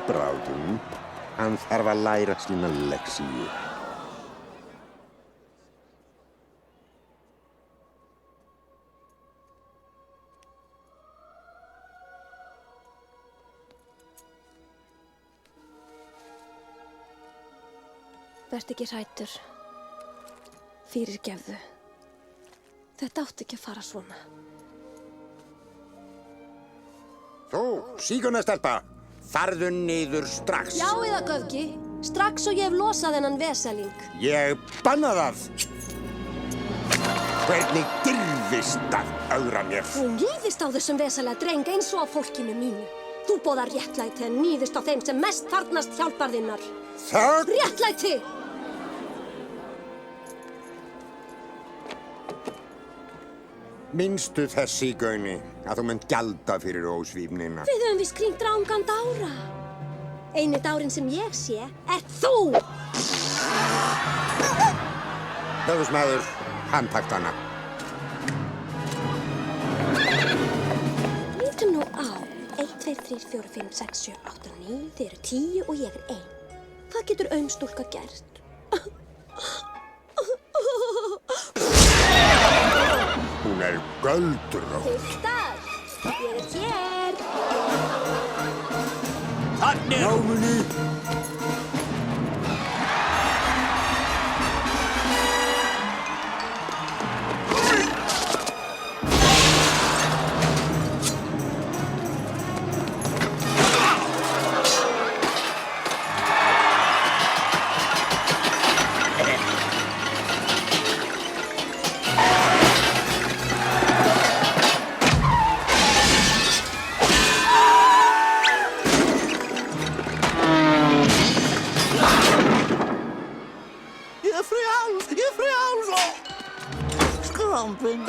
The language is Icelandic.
bráðum. Hann þarf að læra sína lexíu. Vertu ekki hræddur. Fyrirgefðu. Þetta átti ekki að fara svona. Þú, sígunastelpa, farðu niður strax. Já eða göfgi, strax og ég hef losað þennan veseling. Ég banna það. Hvernig dirfist að ögra mér? Þú níðist á þessum veselega dreng eins og á fólkinu mínu. Þú boðar réttlæti en níðist á þeim sem mest þarfnast hjálpar þinnar. Þögn! Réttlæti! Minnstu þess í gauni að þú munt gjalda fyrir ósvífnina. Við höfum víst kringt rangan dára. Eini dárinn sem ég sé þú! Höfusmaður, handtakt hana. Lítum nú á. 1, 2, 3, 4, 5, 6, 7, 8, 9. Þið eru 10 og ég er 1. Hvað getur stúlka gert? Hún er göldrótt. Piltar, ég er hér. Þannig! Námunni! Ég er frjáls! Skrampinn!